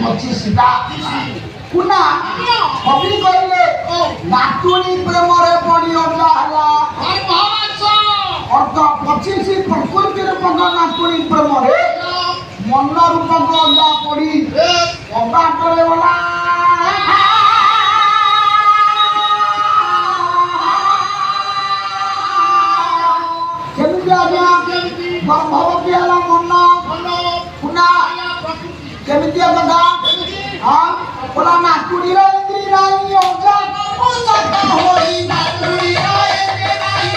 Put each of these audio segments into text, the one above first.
25টা कुना हबी कइले नातुनी प्रेमरे पड़ी अजा हला अरे महाराज अर्थ 25 प्रकृति रे पगा नातुनी प्रेमरे मन रूप को अजा पड़ी अबा करे वाला केमिति आज्ञा भगवती आला मन कुना केमिति बगा हां बोला नातुनी रे इंद्री नाही अजा पुस्तक होई नातुनी रे इंद्री नाही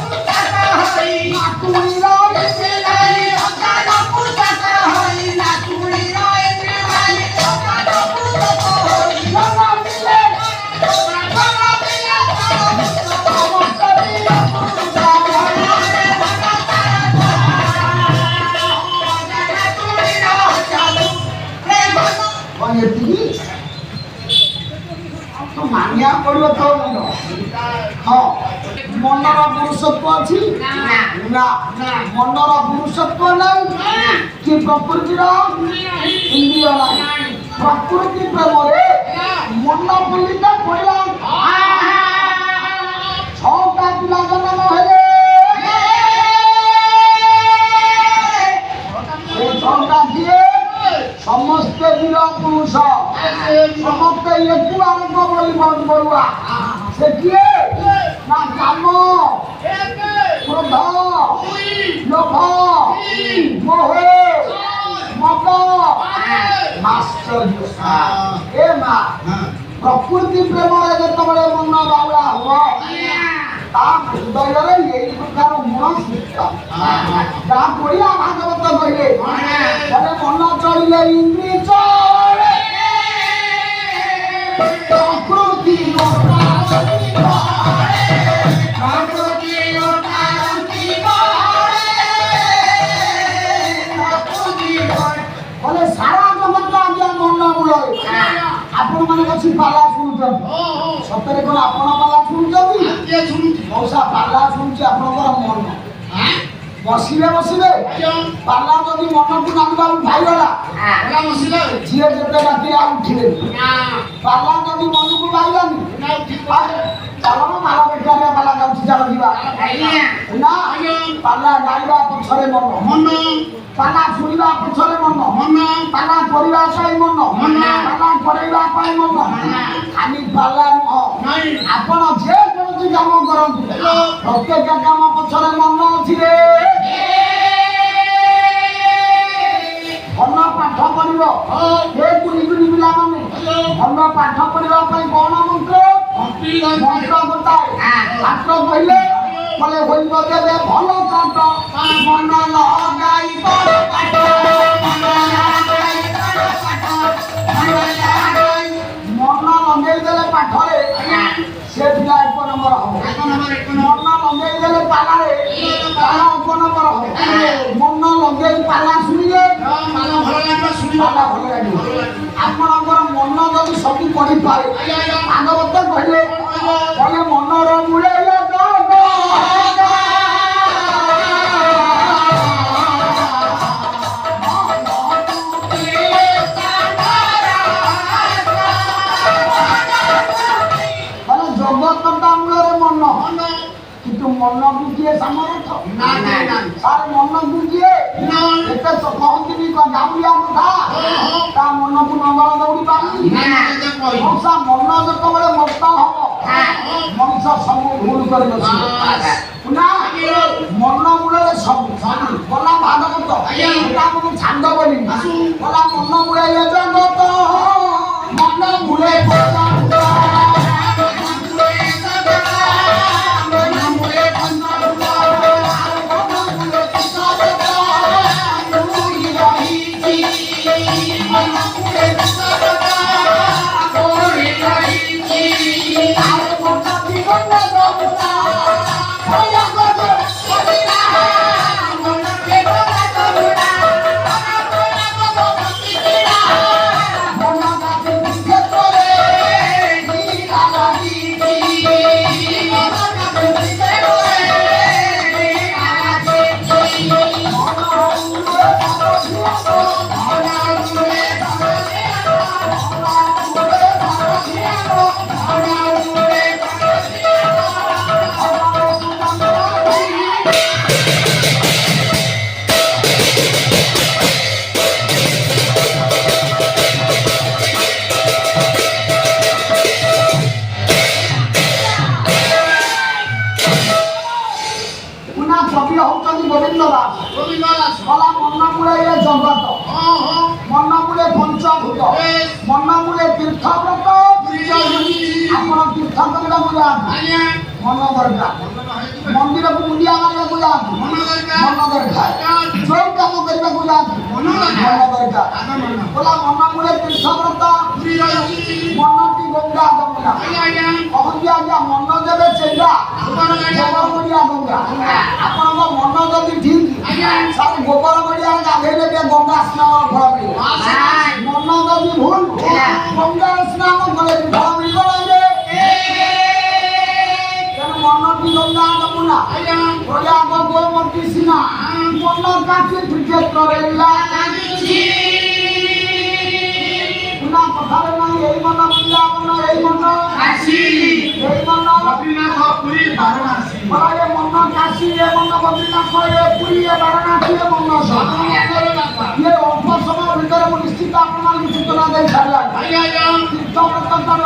पुस्तक होई नातुनी रे इंद्री नाही अजा पुस्तक होई नातुनी रे इंद्री नाही अजा पुस्तक होई लगा मिले तो मानिया पड़ो तो हाँ मनर पुरुषत्व अच्छी ना मनर पुरुषत्व नहीं कि प्रकृति इंद्रिय नहीं प्रकृति प्रेमरे मन बुलिका पड़ा छटा पिला जन्म हेले छटा किए समस्त वीर पुरुष समस्त एक आरंभ बोली मन बरुआ से किए ना काम क्रोध लोभ मोह मद माश्चर्य ए मां प्रकृति प्रेम जेतबे मन बावला हो ता हृदय रे एई प्रकार मन सृष्ट ता कोडिया भागवत कहिले बोले मन चलिले इंद्रिय चले प्रकृति लोकांति प्रकृति लोकांति बोले सारा जगत आज्ञा मन मूल आपण माने कछि पाला सुनछन सतरे कोन आपण पाला सुनछन के सुनुची मौसा पाला सुनछि आपनकर मन बसिले बसिले पाला जदि मन को नांगा उठाई गला होला बसिले जिए जते राती आ उठिले पाला जदि मन को बाइलानी ना उठी चलो मारा बेटारे पाला जाउछि चलो दिबा ना पाला गाइबा पछरे मन पाला सुनिबा पछरे मन पाला परिबा पाई मन पाला करैबा पाई मन खाली पाला न नहीं आपण जे कोनसी काम करंतु प्रत्येक काम पछरे मन अछि रे भल पाठ पढ़िब हे गुली गुली पिला माने भल पाठ पढ़िबा पई कोन मंत्र मंत्र बताए शास्त्र कहिले बोले होइब देबे भल कंठ मन लगाई पाठ मन लगाई मन लंगेई देले पाठरे से पिला एक नंबर हो मन लंगेई देले पालारे पाला एक नंबर हो मन लंगेई पाला सुनिए पाला भल लागबा सुनिबा पाला भल लागबो आपनकर मन जदि सब पढ़ी पाए भागवत कहिले बोले मनर मूले किंतु मन बुझिए समर्थ सारे मन बुझिए एते तो कहती भी गाउलिया कथा ता मन को नंगल दौड़ी पानी मौसा मन जतबे मस्त हो मनुष्य सब भूल कर बसी पुना मन मूले सब बोला भागवत एटा मन छांद बोली बोला मन मूले ये जगत मन मूले ଯାଆନ୍ତୁ ଆଜ୍ଞା ମନ ଦରକାର ମନ ହେଇଯିବ ମନ୍ଦିରକୁ ମୁଣ୍ଡିଆ ମାରିବାକୁ ଯାଆନ୍ତୁ ମନ ଦରକାର ମନ ଦରକାର ଯୋଉ କାମ କରିବାକୁ ଯାଆନ୍ତୁ ମନ ମନ ଦରକାର ଦରକାର ଆଗ ମନ ବୋଲା ମନ ମୂଳେ ତୀର୍ଥବ୍ରତ ପୁରୀ ରହିଛି ମନଟି ଗଙ୍ଗା ଗଙ୍ଗା ଆଜ୍ଞା ଆଜ୍ଞା କହନ୍ତି ଆଜ୍ଞା ମନ ଦେବେ ଚେଙ୍ଗା ଗୋବର ଗାଡ଼ିଆ ଗୋବର ଗଡ଼ିଆ ଗଙ୍ଗା ଆପଣଙ୍କ ମନ ଯଦି ଠିକ ଆଜ୍ଞା ସାର୍ ଗୋବର ଗଡ଼ିଆରେ ଗାଧେଇଲେ ବି ଗଙ୍ଗା ସ୍ନାନ ଫଳ ମିଳିବ ମନ ଯଦି ଭୁଲ ଗଙ୍ଗା ସ୍ନାନ କଲେ ବି ଫଳ ମିଳିବ ନାହିଁ ତେଣୁ ମନଟି ଗଙ୍ଗା ଯମୁନା ଆଜ୍ଞା ପ୍ରୟାଗ ଗୋମତୀ ସୀମା ମନ କାଛି କ୍ଷେତ୍ରରେ ଲାଗିଛି ପୁନା କଥାରେ ନାହିଁ ଏଇ ମନ ପିଲା ମନ ଏଇ ମନ କାଶୀ ଏଇ ମନ ବଦ୍ରୀନାଥ ପୁରୀ ବାରାଣସୀ ଏ ମନ କାଶୀ ଏ ମନ ବଦ୍ରୀନାଥ ଏ ପୁରୀ ଏ ବାରାଣସୀ ଏ ମନ ସବୁ ମଙ୍ଗଳ ବାପା ଇଏ ଅଳ୍ପ ସମୟ ଭିତରେ ମୁଁ ନିଶ୍ଚିତ ଆପଣମାନଙ୍କୁ ସୂଚନା ଦେଇ ସାରିଲାଣି ଆଜ୍ଞା ଆଜ୍ଞା ତୀର୍ଥବ୍ରତଠାରୁ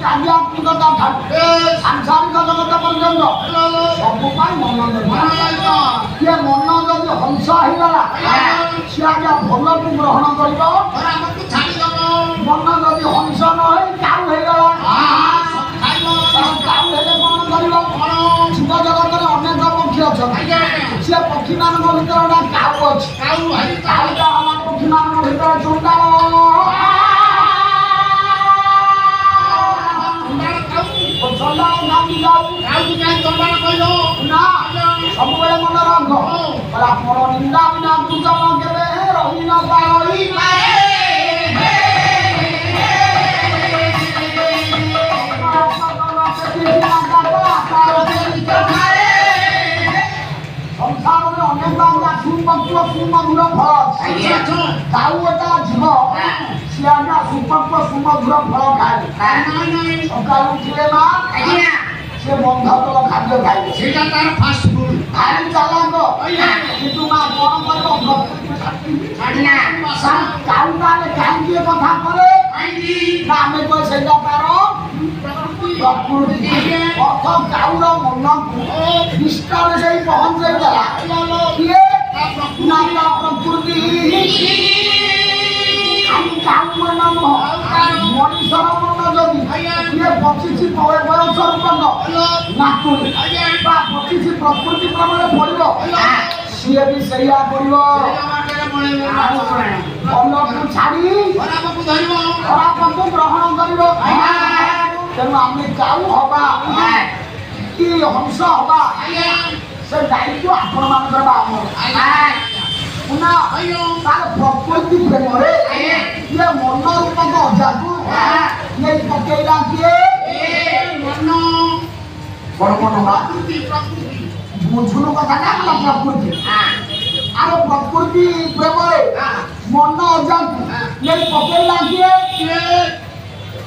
ଆଧ୍ୟାତ୍ମିକତା ଠାରୁ ଏ ସାଂସାରିକ ଜଗତ ପର୍ଯ୍ୟନ୍ତ ହ୍ୟାଲୋ ସବୁ ପାଇଁ ମନ ମନ ଦରକାର ଲାଗିବ ଇଏ ମନ ଯଦି ହଂସ ହେଇଗଲା ସିଏ ଆଜ୍ଞା ଭଲକୁ ଗ୍ରହଣ କରିବ ଖରାପକୁ ଛାଡ଼ିଦବ ମନ ଯଦି ହଂସ ନ ହେଇ କାଉ ହେଇଗଲା ସବୁ ଖାଇବ କାଉ ହେଲେ କଣ କରିବ କଣ ଜୀବ ଜଗତରେ ଅନେକ ପକ୍ଷୀ ଅଛନ୍ତି ଆଜ୍ଞା ଆଜ୍ଞା ସେ ପକ୍ଷୀମାନଙ୍କ ଭିତରେ ଗୋଟେ କାଉ ଅଛି କାଉ ଭାଇ କାଉ କାଉଟା ହେଲା ପକ୍ଷୀମାନଙ୍କ ଭିତରେ ଚଣ୍ଡାଳ ତମ୍ବାଳ କାଉ ଚଣ୍ଡାଳ କାଉକୁ ଯାଉ କାଉକୁ କାହିଁ ତମ୍ବାଳ କହିଲ ନା ସବୁବେଳେ ମନେ ରଖ ପର ନିନ୍ଦା ବିନା ପୂଜନ କେବେ ରହି ନ ପାରି ସଂସାରରେ ଅନେକ ଆଜ୍ଞା ସୁପକ୍ଷ ସୁମଧୁର ଫଳ ଅଛି କାଉ ଏଟା ଜୀବ ସିଏ ଆଜ୍ଞା ସୁପକ୍ଷ ସୁମଧୁର ଫଳ ଖାଏ ସକାଳୁ ଉଠିଲେ ମା ସେ ବନ୍ଧତଳ ଖାଦ୍ୟ ଖାଇବେ ସେଇଟା ତାର ଫାଷ୍ଟ ଫୁଡ ଭାରି ଚାଲାକ କିନ୍ତୁ ମା କଣ କରିବ କାଉ ତାହେଲେ କାହିଁକି ଏ କଥା କରେ ନା ଆମେ କହ ସେଇଟା ତାର ପ୍ରକୃତି ଅର୍ଥ କାଉର ମନକୁ ନିଷ୍ଠାରେ ସେଇ ପହଞ୍ଚେଇ ଦେଲା କିଏ ନା ତା ପ୍ରକୃତି କାଉ ମନ ନୁହଁ ମଣିଷର ମନ ଯଦି କିଏ ବଚିଛି ବୟସ ରୂପକ ନାତୁଣୀ ବା ବଚିଛି ପ୍ରକୃତି କ୍ରମରେ ପଡ଼ିବ ସିଏ ବି ସେଇଆ କରିବ ଭଲକୁ ଛାଡ଼ି ଖରାପକୁ ଧରିବ ଖରାପକୁ ଗ୍ରହଣ କରିବ ତେଣୁ ଆମେ କାଉ ହବା କି ହଂସ ହବା ସେ ଦାୟିତ୍ୱ ଆପଣମାନଙ୍କର ବା ଆମର ପୁନା ତାର ପ୍ରକୃତି ପ୍ରେମରେ ଇଏ ମନ ରୂପକ ଅଜାକୁ ନେଇ ପକେଇଲା କିଏ ମନ ବଡ଼ ମନ ବା ପ୍ରକୃତି ପ୍ରକୃତି ବୁଝୁନୁ କଥାଟା ହେଲା ପ୍ରକୃତି ଆର ପ୍ରକୃତି ପ୍ରେମରେ ମନ ଅଜାକୁ ନେଇ ପକେଇଲା କିଏ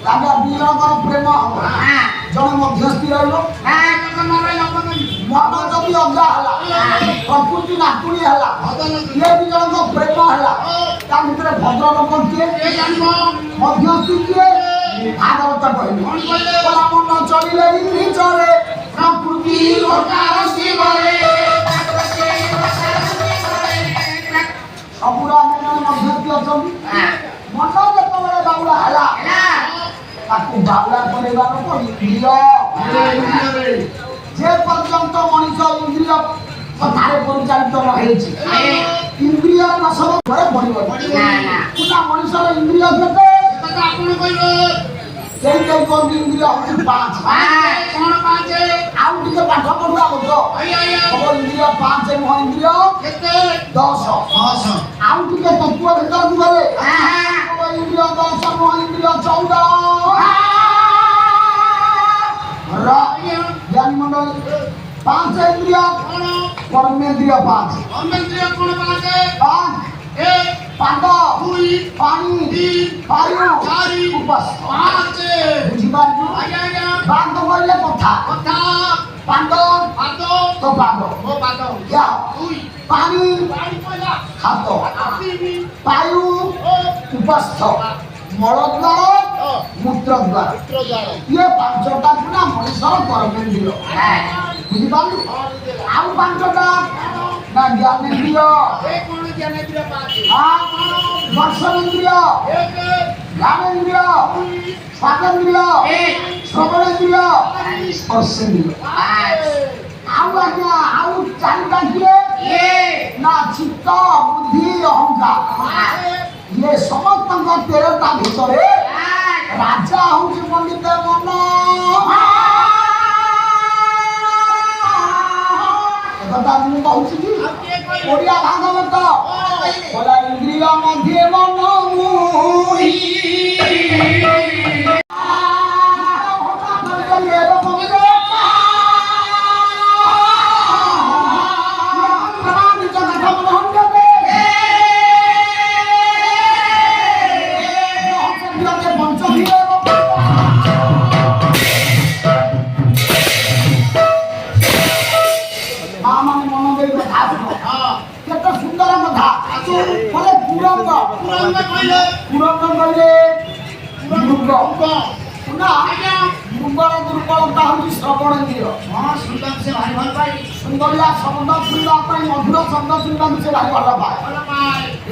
ରାଜା ଦି ଜଣଙ୍କର ପ୍ରେମ ହବ ଜଣେ ମଧ୍ୟସ୍ଥି ରହିବ ମନ ଯଦି ଅଜା ହେଲା ପ୍ରକୃତି ନାତୁଣୀ ହେଲା ଇଏ ଦି ଜଣଙ୍କ ପ୍ରେମ ହେଲା ତା ଭିତରେ ଭଦ୍ର ଲୋକ କିଏ ମଧ୍ୟସ୍ଥି କିଏ ଭାଗବତ କହିଲେ କଲା ମନ ଚଳିଲେ ନିଜରେ ପ୍ରକୃତି ଲୋକାର ଶିବରେ ସବୁର ଆମେ ଜଣେ ମଧ୍ୟସ୍ଥି ଅଛନ୍ତି ମନ ଯେତେବେଳେ ବାଉଳା ହେଲା ତାକୁ ବାଉଳା କରିବା ଲୋକ ଇନ୍ଦ୍ରିୟ ଯେ ପର୍ଯ୍ୟନ୍ତ ମଣିଷ ଇନ୍ଦ୍ରିୟ କଥାରେ ପରିଚାଳିତ ନ ହେଇଛି ଇନ୍ଦ୍ରିୟ ନାଶନ ଘରେ ପଡ଼ିବ ପୁରା ମଣିଷର ଇନ୍ଦ୍ରିୟ କେତେ ଆପଣ କହିବେ କେହି କେହି କହନ୍ତି ଇନ୍ଦ୍ରିୟ ହଉଛି 5 କଣ ପାଞ୍ଚ ଆଉ ଟିକେ ପାଠ ପଢୁଆ ଲୋକ ହବ ଇନ୍ଦ୍ରିୟ 5 ନୁହଁ ଇନ୍ଦ୍ରିୟ କେତେ 10 ଆଉ ଟିକେ ତତ୍ତ୍ୱ ଭିତରକୁ ଗଲେ ହବ ଇନ୍ଦ୍ରିୟ 10 ନୁହଁ ଇନ୍ଦ୍ରିୟ 14 ଜ୍ଞାନୀ ମଣ୍ଡଳୀ 5 ଇନ୍ଦ୍ରିୟ କଣ କର୍ମେନ୍ଦ୍ରିୟ 5 ଅମେନ୍ଦ୍ରିୟ କଣ ପାଞ୍ଚ 5 ଏକ ପାଦ ଦୁଇ ପାଣି ବାୟୁ ଚାରି ଉପସ ପାଞ୍ଚ ବୁଝିପାରୁଛୁ ଆଜ୍ଞା ପାଦ କହିଲେ କଥା କଥା ପାଦ ପାଦ ତ ପାଦ ମୋ ପାଦ ଯା ଦୁଇ ପାଣି ପାଣି ପଇଲା ହାତ ତିନି ବାୟୁ ଉପସ୍ଥ ମଳଦ୍ୱାର ମୂତ୍ରଦ୍ୱାର ଇଏ 5ଟା ପୁରା ମଣିଷର କର୍ମେନ୍ଦ୍ରିୟ ବୁଝିପାରିଲୁ ଆଉ 5ଟା ନା ଜ୍ଞାନେନ୍ଦ୍ରିୟ କଣ ଜ୍ଞାନେନ୍ଦ୍ରିୟ ପାଞ୍ଚ ଦର୍ଶନେନ୍ଦ୍ରିୟ ଏକ ଜ୍ଞାନେନ୍ଦ୍ରିୟ ସ୍ୱାଦେନ୍ଦ୍ରିୟ ଶ୍ରବଣେନ୍ଦ୍ରିୟ ସ୍ପର୍ଶେନ୍ଦ୍ରିୟ ଆଉ ଆଜ୍ଞା ଆଉ ଚାରିଟା କିଏ ନା ଚିତ୍ତ ବୁଦ୍ଧି ଅହଙ୍କାର ଇଏ ସମସ୍ତଙ୍କ 13ଟା ଭିତରେ ରାଜା ହଉଛି ପଣ୍ଡିତ ମନ ଏକଥା ମୁଁ କହୁଛି କି ଓଡ଼ିଆ ଭାଗବତ ବୋଲା ଇନ୍ଦ୍ରିୟ ମଧ୍ୟରେ ମନ କେତେ ସୁନ୍ଦର କଥା ମାନେ ପୁରନ୍ଦ କହିଲେ ମୃଗର ଦୁର୍ବଳତା ହଉଛି ଶ୍ରବଣେନ୍ଦ୍ରିୟ ସୁନ୍ଦରିଆ ଶବ୍ଦ ଶୁଣିବା ପାଇଁ ମଧୁର ଶବ୍ଦ ଶୁଣିବାକୁ ସେ ଭାରି ଭଲ ପାଏ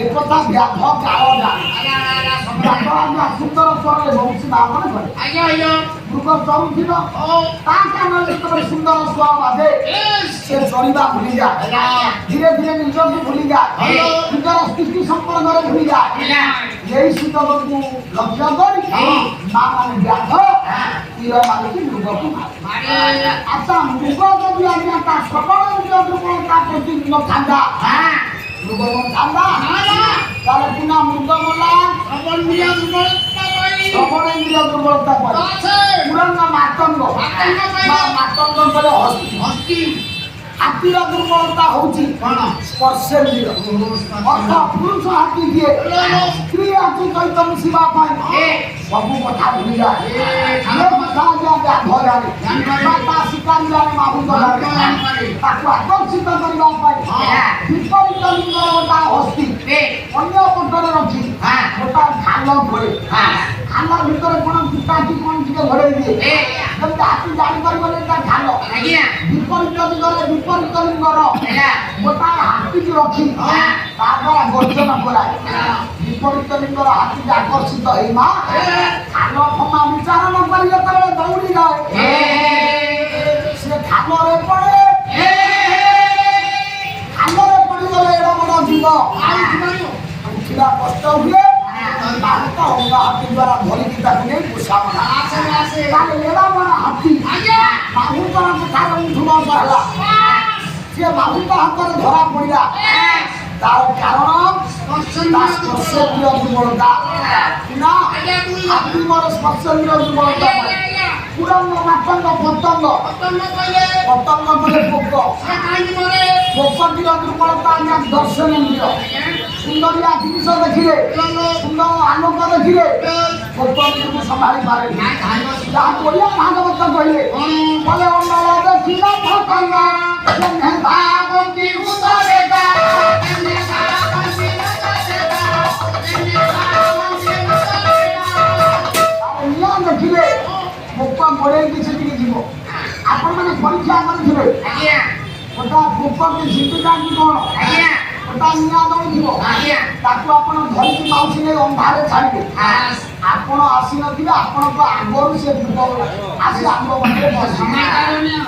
ଏକଥା ବ୍ୟାଘ କାଳ ସୁନ୍ଦର ସ୍ୱରରେ ବଂଶୀ ଭାବରେ କରେ ମୃଗ ଚରୁଥିବ ତା କାନରେ ଯେତେବେଳେ ସୁନ୍ଦର ସ୍ୱର ବାଜେ ସେ ଚରିବା ଭୁଲିଯାଏ ଧୀରେ ଧୀରେ ନିଜକୁ ଭୁଲିଯାଏ ନିଜର ସ୍ଥିତି ସମ୍ପର୍କରେ ଭୁଲିଯାଏ ଏହି ସୁଯୋଗକୁ ଲକ୍ଷ୍ୟ କରି ମା ମାନେ ବ୍ୟାଘ ତୀର ମାରିକି ମୃଗକୁ ମାରେ ଆଚ୍ଛା ମୃଗ ଯଦି ଆଜ୍ଞା ତା ଶ୍ରବଣେନ୍ଦ୍ରିୟ ଦୁର୍ବଳତା ପ୍ରତି ନଥାନ୍ତା ମୃଗ ନଥାନ୍ତା ତାହେଲେ ପୁନା ମୃଗ ମଲା ଶ୍ରବଣେନ୍ଦ୍ରିୟ ଦୁର୍ବଳତା ପରେ ପୁରାଣ ମାତଙ୍ଗ କଲେ ହସ୍ତି ହାତୀର ଦୁର୍ବଳତା ହଉଛି କଣ ସ୍ପର୍ଶେନ୍ଦ୍ରିୟ ଅର୍ଥ ପୁରୁଷ ହାତୀ ଦିଏ ସ୍ତ୍ରୀ ହାତୀ ସହିତ ମିଶିବା ପାଇଁ ସବୁ କଥା ଭୁଲିଯାଏ ତା ଶିକାରୀ ଜାଣେ ମାଭୂତ ଜାଣେ ତାକୁ ଆକର୍ଷିତ କରିବା ପାଇଁ ବିପରୀତ ଲିଙ୍ଗର ଗୋଟା ହସ୍ତି ଅନ୍ୟ ପଟରେ ରଖି ଗୋଟା ଖାଲ ଘୋଡ଼େ ଖାଲ ଭିତରେ କଣ ପିତାଟି କଣ ଟିକେ ଘୋଡ଼େଇ ଦିଏ ଯେମିତି ହାତୀ ଜାଣିପାରିବନି ତା ଖାଲ ବିପରୀତ ଦିଗରେ ବିପରୀତ ଲିଙ୍ଗର ଗୋଟା ହାତୀକି ରଖି ତା ଦ୍ୱାରା ଗର୍ଜନ କରାଏ ବିପରୀତ ଲିଙ୍ଗର ହାତୀକି ଆକର୍ଷିତ ହେଇ ମା ଖାଲ କ୍ଷମା ବିଚାର ନ କରି ଯେତେବେଳେ ଦୌଡ଼ି ଯାଏ ସେ ଖାଲରେ ପଡେ ପଡ଼ିଗଲେ ଏଡ ବଡ଼ ଜୀବ ଉଠିବା କଷ୍ଟ ହୁଏ ହାତୀ ଦ୍ୱାରା ଧରିକି ତାକୁ ନେଇ ପୋଷାମଣା ତାହେଲେ ଏଡ ବଡ଼ ହାତୀ ବାବୁଙ୍କର କଥାରେ ଉଠୁବ ହେଲା ସେ ବାବୁଙ୍କ ହାତରେ ଧରା ପଡ଼ିଲା ତାର କାରଣ ସ୍ପର୍ଶେନ୍ଦ୍ରିୟ ଦୁର୍ବଳତା ନା ହାତୀ ମୋର ସ୍ପର୍ଶେନ୍ଦ୍ରିୟ ଦୁର୍ବଳତା ପୁରାଣ ମାତଙ୍ଗ ପତଙ୍ଗ କଲେ ପୋକ ପୋକଟିର ଦୁର୍ବଳତା ଆଜ୍ଞା ଦର୍ଶନେନ୍ଦ୍ରିୟ ସୁନ୍ଦରିଆ ଜିନିଷ ଦେଖିଲେ ସୁନ୍ଦର ଆଲୋକ ଦେଖିଲେ ପୋକଟିକୁ ସମ୍ଭାଳି ପାରେନି ଯାହା ଓଡ଼ିଆ ଭାଗବତ କହିଲେ କଲେ ଅଣ୍ଡଳ ଦେଖିଲା ପତଙ୍ଗ ଦେଖିଲେ ପୋକ ଗୋଡ଼େଇକି ସେଠିକି ଯିବ ଆପଣମାନେ ପରୀକ୍ଷା କରିଥିବେ ଗୋଟା ପୋକଟି ଝିଣ୍ଟିଯାନ୍ତି କ'ଣ ଗୋଟା ନିଆଁ ଦଉଥିବ ତାକୁ ଆପଣ ଧରିକି ମାଉସୀ ନେଇ ଅନ୍ଧାରେ ଛାଡ଼ିବେ ଆପଣ ଆସିନଥିବେ ଆପଣଙ୍କ ଆଗରୁ ସେ ପୋକ ଆସି ଆଗ ପାଖରେ ବସିବେ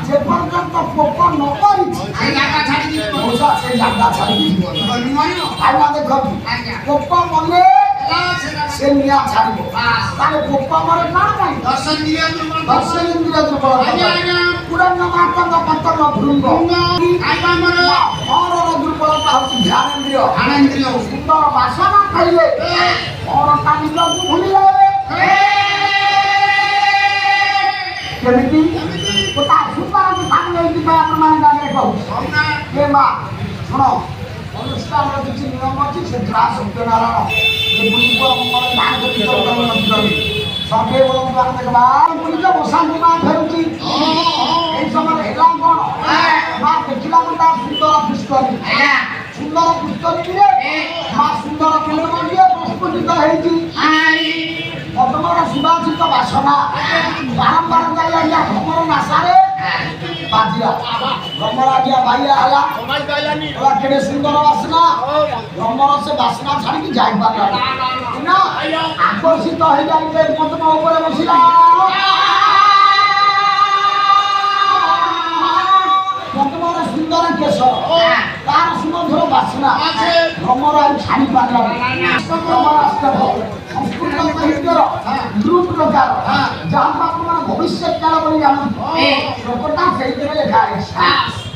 ଯେପର୍ଯ୍ୟନ୍ତ ପୋକ ନ କରିଛି ସେ ଜାଗା ଛାଡ଼ିକି ଯିବ ଆଜ୍ଞା ଦେଖନ୍ତୁ ପୋକ ମଲେ ସେ ନିଆଁ ଛାଡ଼ିବ ତାହେଲେ ପୋକ ମରେ କ'ଣ ପାଇଁ ଦର୍ଶନେନ୍ଦ୍ରିୟ ଦୁର୍ବଳତା ପୁରାଣ ମାତଙ୍ଗ ପତଙ୍ଗ ଭୃଙ୍ଗ ମନର ଦୁର୍ବଳତା ହଉଛି ଧ୍ୟାନେନ୍ଦ୍ରିୟ ସୁନ୍ଦର ବାସନା ଖାଇଲେ ମନଟା ନିଜକୁ ଭୁଲିଯାଏ କେମିତି ଗୋଟା ସୁନ୍ଦର ସାମନେ ଏଇଥିପାଇଁ ଆପଣମାନେ ଜାଣିଲେ କହୁଛି ଏ ମା ଶୁଣ ଅନୁଷ୍ଠାନର କିଛି ନିୟମ ଅଛି ସେଥିରେ ସତ୍ୟନାରାୟଣ ଏ ବୁଲିବ ମଙ୍ଗଳ ଧାନ ସନ୍ଧ୍ୟା ବେଳକୁ ଆମେ ଦେଖବା ବୁଲିଛ ବସାନ୍ତି ମା ଫେରୁଛି ଏଇ ସମୟରେ ହେଲା କ'ଣ ମା ଦେଖିଲା ଗୋଟା ସୁନ୍ଦର ପୁଷ୍କରୀ ମା ସୁନ୍ଦର ପଦ୍ମଟିଏ ପ୍ରସ୍ଫୁଟିତ ହେଇଛି ପଦ୍ମର ସୁବାସିତ ବାସନା ବାରମ୍ବାର ଯାଇ ଆଜ୍ଞା ଭ୍ରମର ନାସାରେ ବାଜିଲା ଭ୍ରମର ଆଜ୍ଞା ବାଇଆ ହେଲା କେଡ଼େ ସୁନ୍ଦର ବାସନା ଭ୍ରମର ସେ ବାସନା ଛାଡ଼ିକି ଯାଇପାରିଲା ନା ଆକର୍ଷିତ ହେଇଯାଇ ପଦ୍ମ ଉପରେ ବସିଲା ବାସ୍ନା ତମର ଆଉ ଛାଡ଼ି ପାରିଲାନି। ତମର ସଂସ୍କୃତ ସାହିତ୍ୟର ଗ୍ରୁପ ପ୍ରକାର ଯାହାକୁ ଆପଣମାନେ ଭବିଷ୍ୟତ କାଳ ବୋଲି ଜାଣନ୍ତି ଲୋକଟା ସେଇଥିରେ ଲେଖା ହେଇଛି।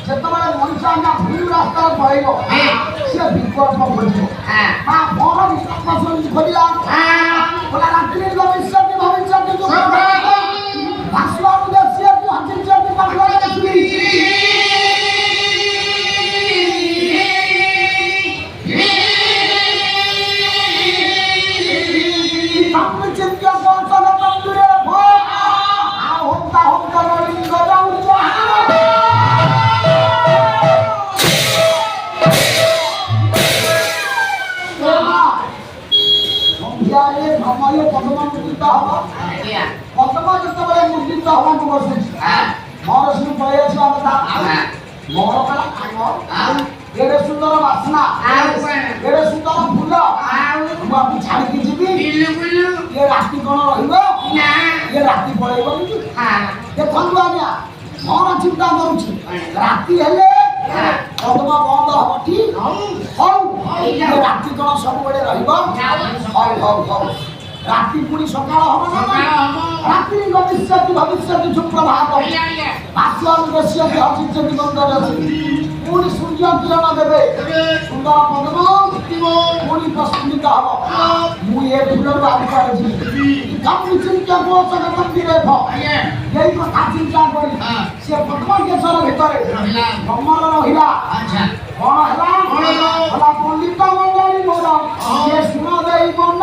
ଯେତେବେଳେ ମଣିଷ ଆଜ୍ଞା ଭୁଲ ରାସ୍ତାରେ ପଳେଇବ ସେ ବିକଳ୍ପ ଖୋଜିବ। ମା ମୋର ବିକଳ୍ପ ଖୋଜିଲା ରାତିରେ ଭବିଷ୍ୟତ ଭାଷଣକୁ ଦେଖିବାକୁ ହଜିଛନ୍ତି ପାଖରେ ଦେଖିବି ଚିନ୍ତା ପହଞ୍ଚନ ତନ୍ଦୁରେ ଆଉ ହନ୍ତା ହନ୍ତା ଲିଙ୍ଗ ଯାଉଛି ସନ୍ଧ୍ୟାରେ ଭ୍ରମରେ ପଦ୍ମ ମୁଦିତ ହବ। ପଦ୍ମ ଯେତେବେଳେ ମୁଦିତ ହବାକୁ ବସୁଛି ମୋର ସବୁ ପଳେଇ ଆସିବା କଥା ମୋର କଲା ଏଡେ ସୁନ୍ଦର ବାସ୍ନା ଏଡେ ସୁନ୍ଦର ଫୁଲ ମୁଁ ଆକୁ ଛାଡ଼ିକି ଯିବି ଇଏ ରାତି କଣ ରହିବ ଇଏ ରାତି ପଳେଇବ କି ଦେଖନ୍ତୁ ଆଜ୍ଞା ମୋର ଚିନ୍ତା କରୁଛି ରାତି ହେଲେ ପଦ୍ମ ବନ୍ଦ ହବ ଠିକ ହଉ ଇଏ ରାତି କଣ ସବୁବେଳେ ରହିବ ହଉ ହଉ ହଉ ରାତି ପୁଣି ସକାଳ ହବ ନା ରାତ୍ରି ଭବିଷ୍ୟତ ସୁପ୍ରଭାତ ଭାଷଣ ଦସ୍ୟତି ହଜିଛନ୍ତି ବନ୍ଦର ପୁଣି ସୂର୍ଯ୍ୟ କିରଣ ଦେବେ ସୁନ୍ଦର ପଦ୍ମ ପୁଣି ପ୍ରସ୍ଫୁଟିତ ହବ ମୁଁ ଏ ଫୁଲରୁ ଆଉ କୁଆଡ଼େ ଯିବି ଚିନ୍ତା ପୋଷକ ମନ୍ଦିରେ ଏଇ କଥା ଚିନ୍ତା କରି ସେ ପଦ୍ମ କେଶର ଭିତରେ ଭ୍ରମର ରହିଲା କଣ ହେଲା ପଣ୍ଡିତ ମଣ୍ଡଳୀ ମୋର ଶୁଣ ଦେଇ ମନ